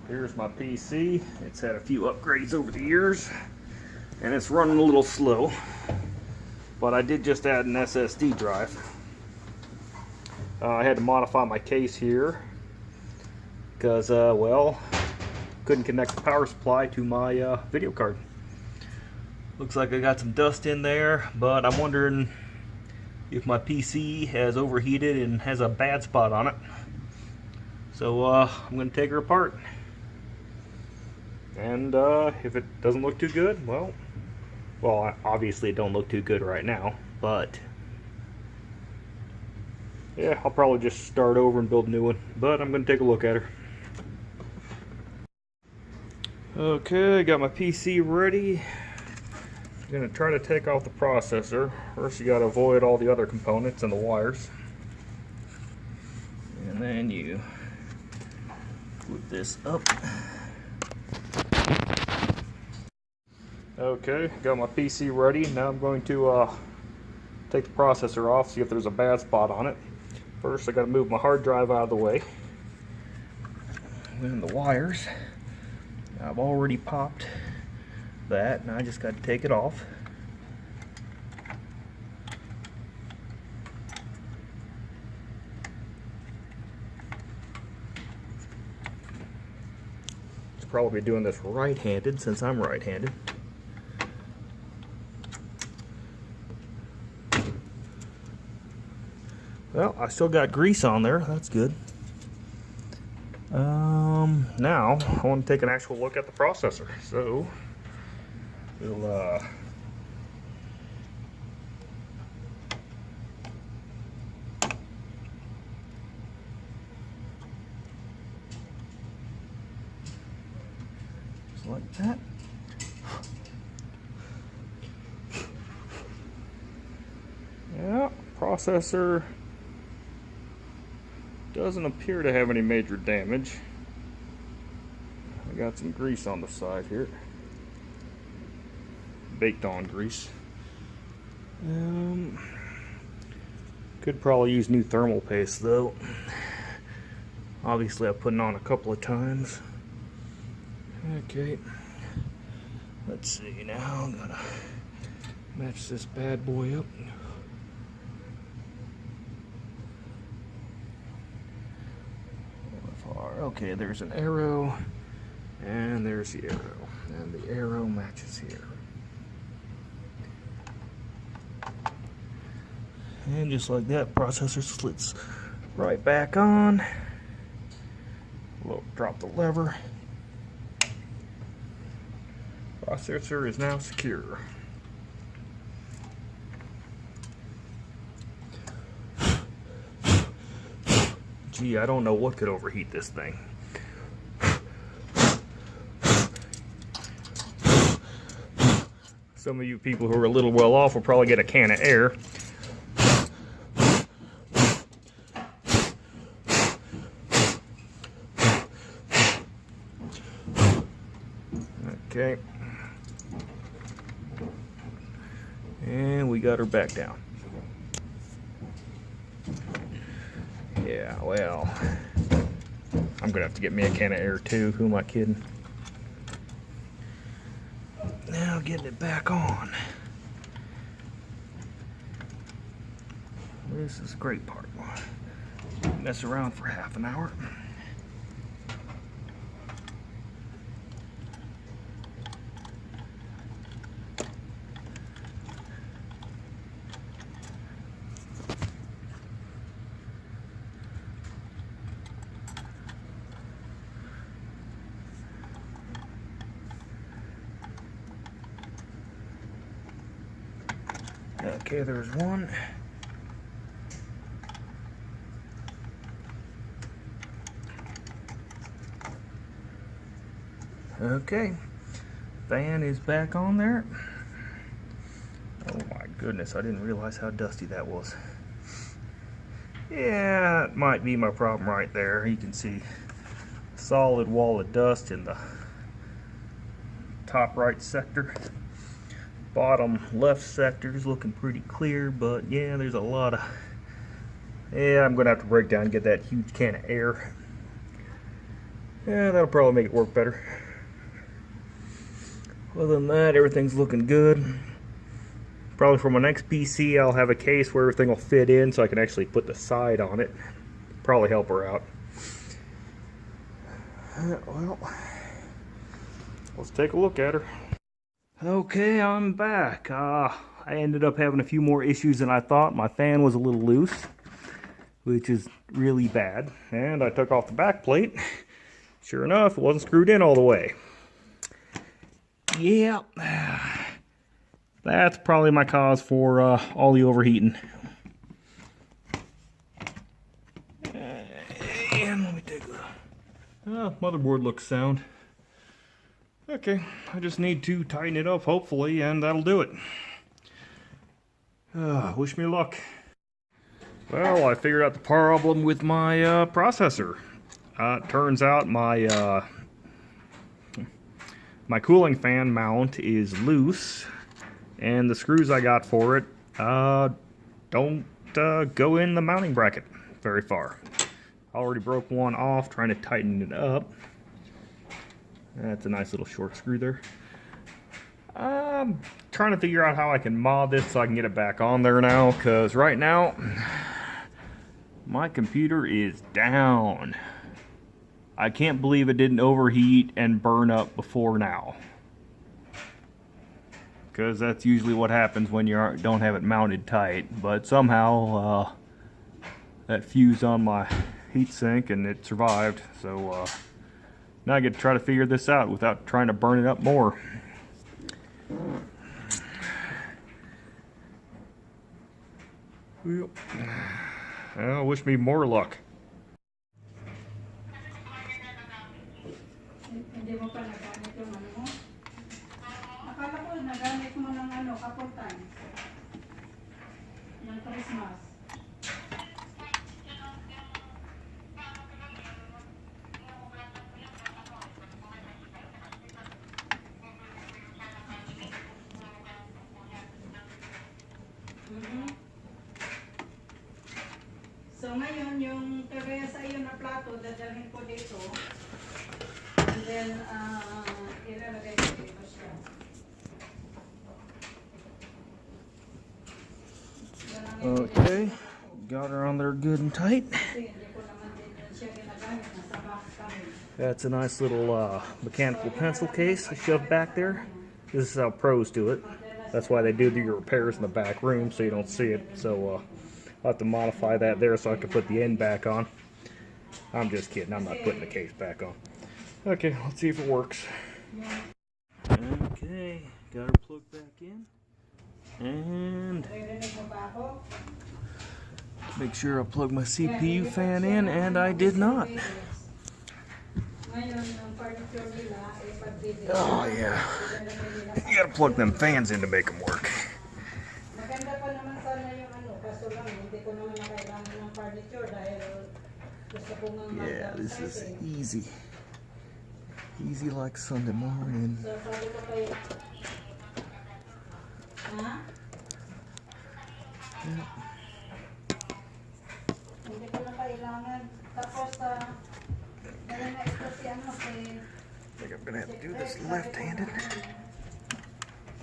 Here's my PC. It's had a few upgrades over the years, and it's running a little slow. But I did just add an SSD drive. I had to modify my case here because, well, couldn't connect the power supply to my video card. Looks like I got some dust in there, but I'm wondering if my PC has overheated and has a bad spot on it. So I'm going to take her apart. And if it doesn't look too good, well, obviously it don't look too good right now, but yeah, I'll probably just start over and build a new one. But I'm going to take a look at her. Okay, got my PC ready. I'm going to try to take off the processor. First you got to avoid all the other components and the wires. And then you flip this up. Okay, got my PC ready. Now I'm going to take the processor off, see if there's a bad spot on it. First I got to move my hard drive out of the way. And then the wires. I've already popped that, and I just got to take it off. Should probably be doing this right-handed since I'm right-handed. Well, I still got grease on there. That's good. Now I want to take an actual look at the processor. So we'll just like that. Yeah, processor doesn't appear to have any major damage. I got some grease on the side here. Baked on grease. Could probably use new thermal paste though. Obviously I've put it on a couple of times. Okay. Let's see now. I'm gonna match this bad boy up. Okay, there's an arrow, and there's the arrow, and the arrow matches here. And just like that, processor slits right back on. We'll drop the lever. Processor is now secure. Gee, I don't know what could overheat this thing. Some of you people who are a little well off will probably get a can of air. Okay. And we got her back down. Yeah, well, I'm gonna have to get me a can of air too. Who am I kidding? Now getting it back on. This is the great part. Mess around for half an hour. Okay, there's one. Okay, fan is back on there. Oh my goodness, I didn't realize how dusty that was. Yeah, it might be my problem right there. You can see a solid wall of dust in the top right sector. Bottom left sector is looking pretty clear, but yeah, there's a lot of... Yeah, I'm gonna have to break down and get that huge can of air. Yeah, that'll probably make it work better. Other than that, everything's looking good. Probably for my next PC, I'll have a case where everything will fit in so I can actually put the side on it. Probably help her out. Well, let's take a look at her. Okay, I'm back. I ended up having a few more issues than I thought. My fan was a little loose, which is really bad. And I took off the back plate. Sure enough, it wasn't screwed in all the way. Yeah, that's probably my cause for all the overheating. And let me take a look. Motherboard looks sound. Okay, I just need to tighten it up, hopefully, and that'll do it. Wish me luck. Well, I figured out the problem with my processor. It turns out my cooling fan mount is loose, and the screws I got for it don't go in the mounting bracket very far. I already broke one off trying to tighten it up. That's a nice little short screw there. I'm trying to figure out how I can mod this so I can get it back on there now, because right now my computer is down. I can't believe it didn't overheat and burn up before now, because that's usually what happens when you don't have it mounted tight. But somehow that fused on my heatsink and it survived, so now I get to try to figure this out without trying to burn it up more. Well, wish me more luck. Hindi mo pa nagamit yung ano mo? Akala ko nagamit mo ng ano, couple times. Ng Christmas. So ngayon, yung kagaya sa iyo na plato, dadalhin ko dito. And then, ilalagay ko dito siya. Okay, got her on there good and tight. That's a nice little mechanical pencil case I shoved back there. This is how pros do it. That's why they do your repairs in the back room, so you don't see it. So I'll have to modify that there so I can put the end back on. I'm just kidding, I'm not putting the case back on. Okay, let's see if it works. Okay, got her plugged back in. And make sure I plug my CPU fan in, and I did not. Oh yeah, you gotta plug them fans in to make them work. Yeah, this is easy. Easy like Sunday morning. Hindi ko na kailangan. Tapos, dahil na ito si ano, I think I'm gonna have to do this left-handed.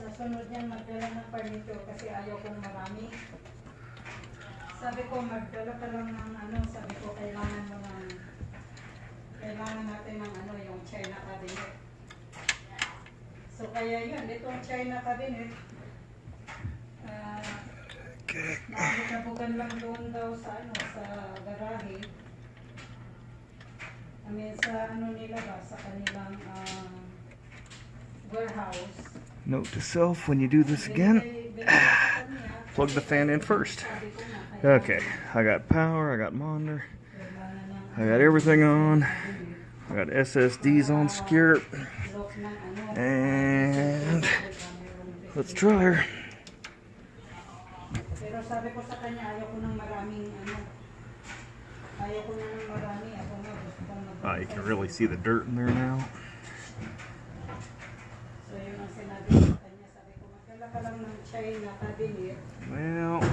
sa sunod niyan, magdala ng furniture kasi ayaw kong marami. Sabi ko, magdala ka lang ng ano, sabi ko, kailangan mo ng, kailangan natin ng ano, yung China cabinet. So, kaya yun, itong China cabinet, nakikabugan lang doon daw sa ano, sa garahe. I mean, sa ano nila ba, sa kanilang warehouse. Note to self, when you do this again, plug the fan in first. Okay, I got power, I got monitor, I got everything on, I got SSDs on secure, and let's try her. Pero sabi ko sa kanya, ayaw ko ng maraming ano, ayaw ko na ng marami, ako na gusto kong mag- You can really see the dirt in there now. So yun ang sinabi ko sa kanya, sabi ko, magdala ka lang ng China cabinet. Well,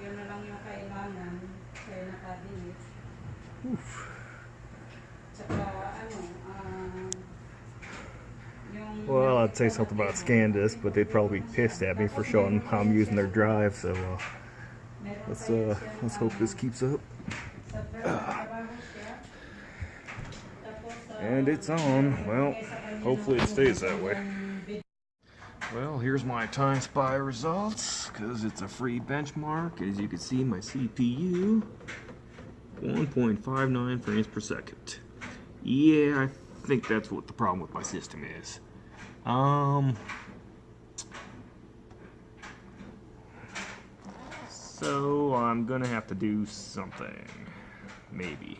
Yun na lang yung kailangan, China cabinet. oof. Tsaka I'd say something about scan disk, but they'd probably be pissed at me for showing how I'm using their drive. So let's hope this keeps up. And it's on. Well, hopefully it stays that way. Well, here's my Time Spy results, because it's a free benchmark. As you can see, my CPU, 1.59 frames per second. Yeah, I think that's what the problem with my system is. So I'm gonna have to do something, maybe.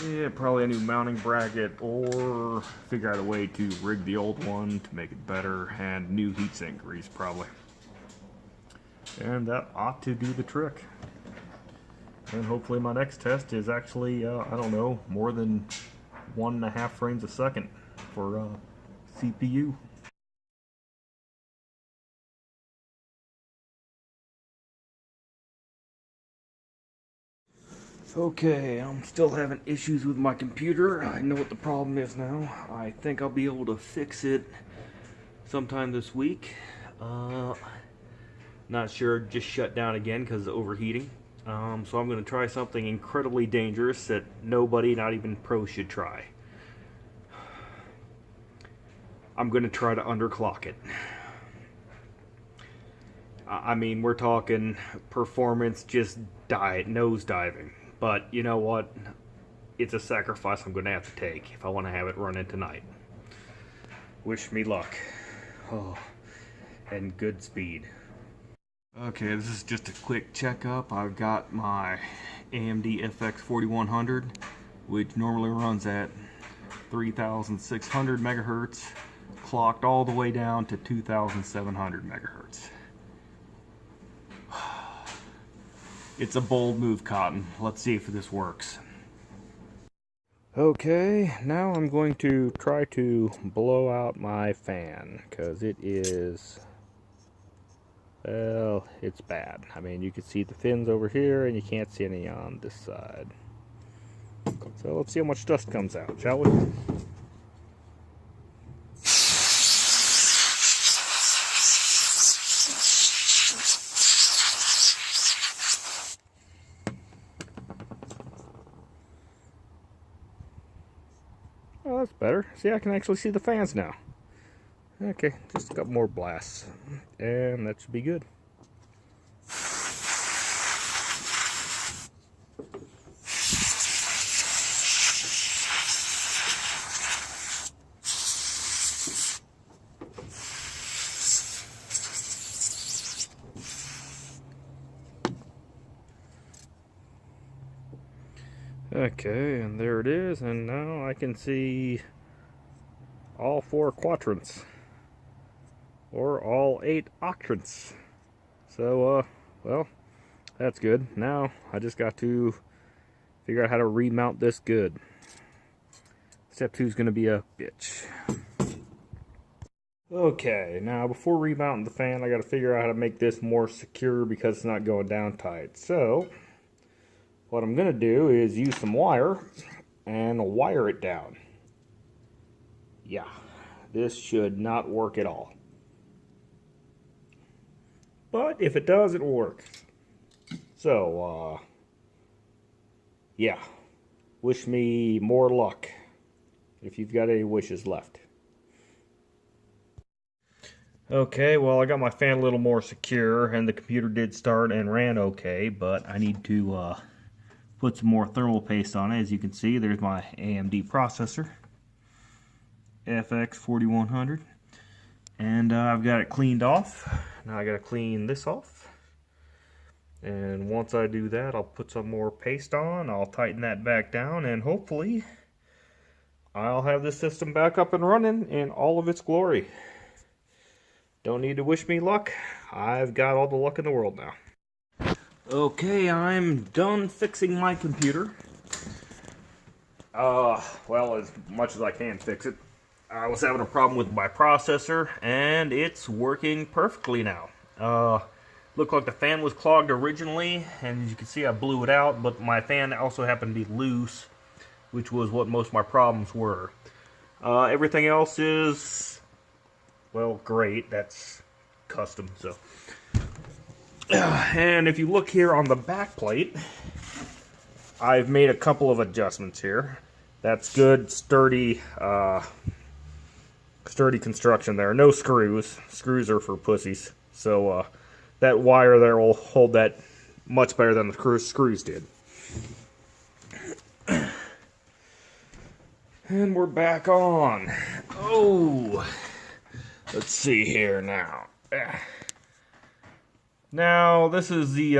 Yeah, probably a new mounting bracket, or figure out a way to rig the old one to make it better, and new heatsink grease probably. And that ought to do the trick. And hopefully my next test is actually, I don't know, more than 1.5 frames a second for CPU. Okay, I'm still having issues with my computer. I know what the problem is now. I think I'll be able to fix it sometime this week. Not sure, just shut down again because of overheating. So I'm going to try something incredibly dangerous that nobody, not even pros, should try. I'm going to try to underclock it. I mean, we're talking performance just nose diving. But you know what? It's a sacrifice I'm going to have to take if I want to have it running tonight. Wish me luck. Oh, and good speed. Okay, this is just a quick checkup. I've got my AMD FX 4100, which normally runs at 3,600 megahertz, clocked all the way down to 2,700 megahertz. It's a bold move, Cotton. Let's see if this works. Okay, now I'm going to try to blow out my fan, because it is, well, it's bad. I mean, you can see the fins over here, and you can't see any on this side. So let's see how much dust comes out, shall we? Oh, that's better. See, I can actually see the fans now. Okay, just a couple more blasts, and that should be good. Okay, and there it is, and now I can see all 4 quadrants, or all 8 octants. So, well, that's good. Now I just got to figure out how to remount this good. Step 2 is going to be a bitch. Okay, now before remounting the fan, I got to figure out how to make this more secure because it's not going down tight. So what I'm going to do is use some wire and wire it down. Yeah, this should not work at all. But if it does, it will work. So, yeah. Wish me more luck if you've got any wishes left. Okay, well, I got my fan a little more secure, and the computer did start and ran okay, but I need to put some more thermal paste on it. As you can see, there's my AMD processor, FX 4100, and I've got it cleaned off. Now I got to clean this off, and once I do that, I'll put some more paste on, I'll tighten that back down, and hopefully I'll have this system back up and running in all of its glory. Don't need to wish me luck. I've got all the luck in the world now. Okay, I'm done fixing my computer. Well, as much as I can fix it. I was having a problem with my processor, and it's working perfectly now. Looked like the fan was clogged originally, and as you can see, I blew it out, but my fan also happened to be loose, which was what most of my problems were. Everything else is, well, great. That's custom, so. And if you look here on the back plate, I've made a couple of adjustments here. That's good, sturdy construction there. No screws. Screws are for pussies. So that wire there will hold that much better than the screws did. And we're back on. Oh, let's see here now. Now, this is the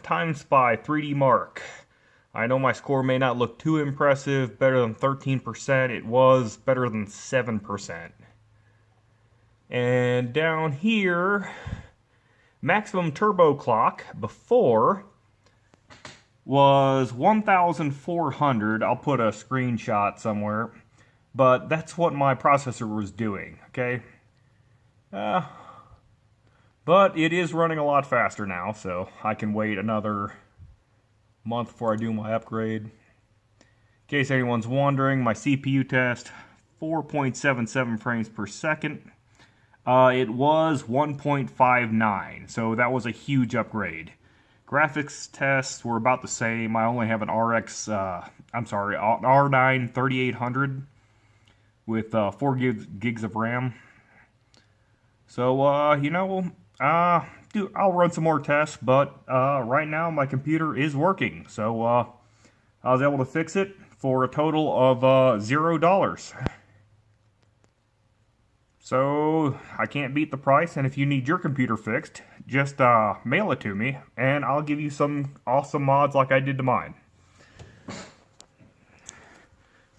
Time Spy 3D Mark. I know my score may not look too impressive, better than 13%. It was better than 7%. And down here, maximum turbo clock before was 1,400. I'll put a screenshot somewhere. But that's what my processor was doing, okay? But it is running a lot faster now, so I can wait another month before I do my upgrade. In case anyone's wondering, my CPU test, 4.77 frames per second. It was 1.59, so that was a huge upgrade. Graphics tests were about the same. I only have an R9 3800 with 4 gigs of RAM. So, you know, I'll run some more tests, but right now my computer is working. So I was able to fix it for a total of $0. So I can't beat the price, and if you need your computer fixed, just mail it to me, and I'll give you some awesome mods like I did to mine.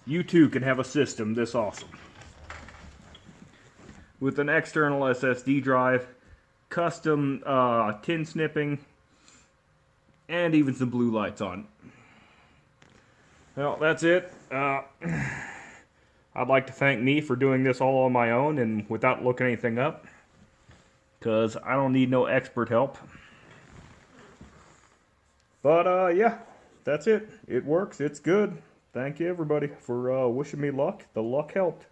You too can have a system this awesome. With an external SSD drive, custom tin snipping, and even some blue lights on it. Well, that's it. I'd like to thank me for doing this all on my own and without looking anything up, because I don't need no expert help. But yeah, that's it. It works. It's good. Thank you everybody for wishing me luck. The luck helped.